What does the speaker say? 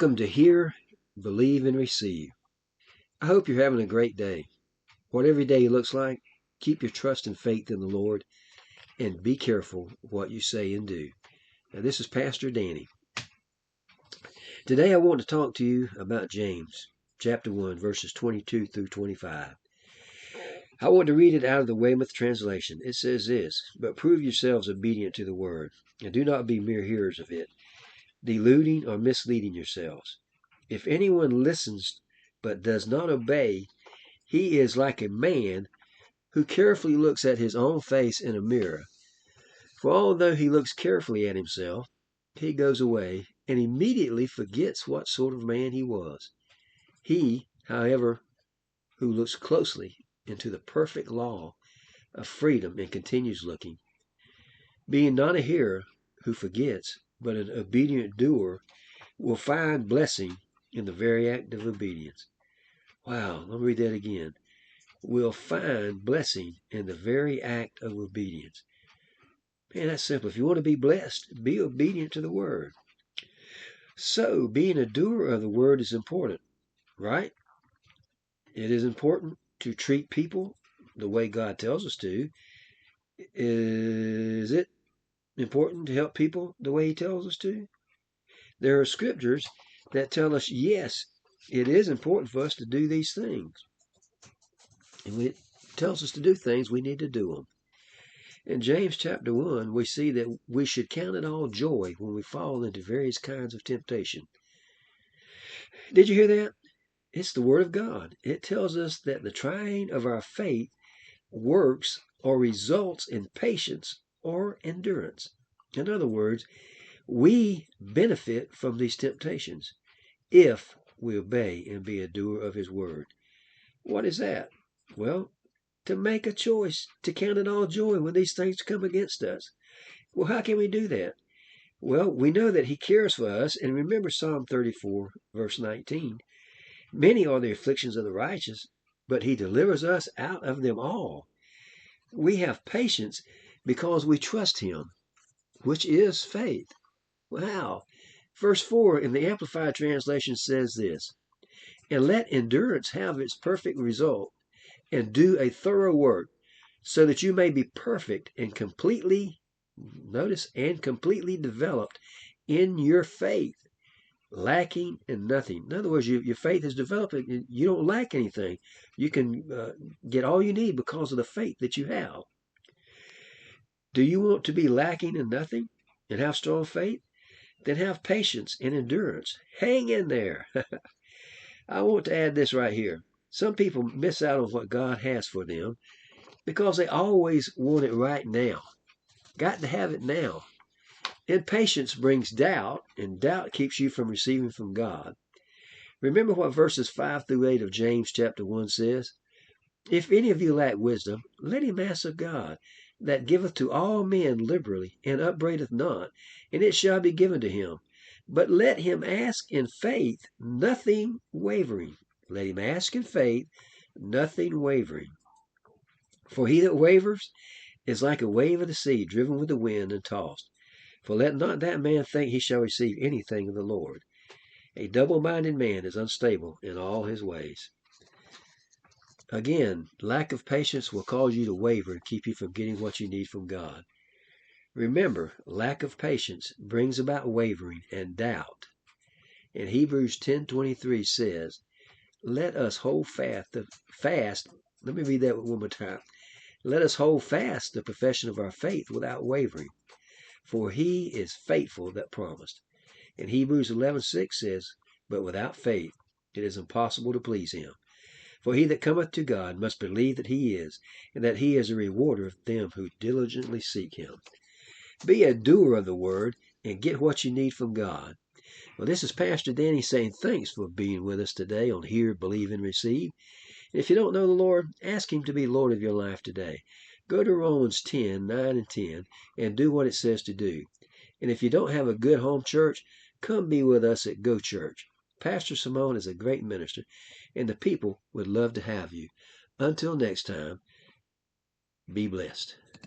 Welcome to Hear, Believe, and Receive. I hope you're having a great day. Whatever your day looks like, keep your trust and faith in the Lord and be careful what you say and do. Now, this is Pastor Danny. Today I want to talk to you about James, chapter 1, verses 22 through 25. I want to read it out of the Weymouth translation. It says this, "But prove yourselves obedient to the word, and do not be mere hearers of it, deluding or misleading yourselves. If anyone listens but does not obey, he is like a man who carefully looks at his own face in a mirror. For although he looks carefully at himself, he goes away and immediately forgets what sort of man he was. He, however, who looks closely into the perfect law of freedom and continues looking, being not a hearer who forgets, but an obedient doer, will find blessing in the very act of obedience." Wow, let me read that again. Will find blessing in the very act of obedience. Man, that's simple. If you want to be blessed, be obedient to the word. So, being a doer of the word is important, right? It is important to treat people the way God tells us to. Is it important to help people the way He tells us to? There are scriptures that tell us, yes, it is important for us to do these things. And when it tells us to do things, we need to do them. In James chapter 1, we see that we should count it all joy when we fall into various kinds of temptation. Did you hear that? It's the Word of God. It tells us that the trying of our faith works or results in patience or endurance. In other words, we benefit from these temptations if we obey and be a doer of His Word. What is that? Well, to make a choice to count it all joy when these things come against us. Well, how can we do that? Well, we know that He cares for us, and remember Psalm 34, verse 19. Many are the afflictions of the righteous, but He delivers us out of them all. We have patience because we trust Him, which is faith. Wow. Verse 4 in the Amplified Translation says this, "And let endurance have its perfect result, and do a thorough work, so that you may be perfect and completely developed in your faith, lacking in nothing." In other words, your faith is developing. You don't lack anything. You can get all you need because of the faith that you have. Do you want to be lacking in nothing and have strong faith? Then have patience and endurance. Hang in there. I want to add this right here. Some people miss out on what God has for them because they always want it right now. Got to have it now. Impatience brings doubt, and doubt keeps you from receiving from God. Remember what verses 5 through 8 of James chapter 1 says? "If any of you lack wisdom, let him ask of God, that giveth to all men liberally, and upbraideth not, and it shall be given to him. But let him ask in faith, nothing wavering." Let him ask in faith, nothing wavering. "For he that wavers is like a wave of the sea, driven with the wind and tossed. For let not that man think he shall receive anything of the Lord. A double-minded man is unstable in all his ways." Again, lack of patience will cause you to waver and keep you from getting what you need from God. Remember, lack of patience brings about wavering and doubt. In Hebrews 10:23 says, "Let us hold fast." Let me read that one more time. "Let us hold fast the profession of our faith without wavering, for He is faithful that promised." And Hebrews 11:6 says, "But without faith it is impossible to please Him. For he that cometh to God must believe that He is, and that He is a rewarder of them who diligently seek Him." Be a doer of the word and get what you need from God. Well, this is Pastor Danny saying thanks for being with us today on Hear, Believe, and Receive. And if you don't know the Lord, ask Him to be Lord of your life today. Go to Romans 10:9 and 10 and do what it says to do. And if you don't have a good home church, come be with us at Go Church. Pastor Simone is a great minister, and the people would love to have you. Until next time, be blessed.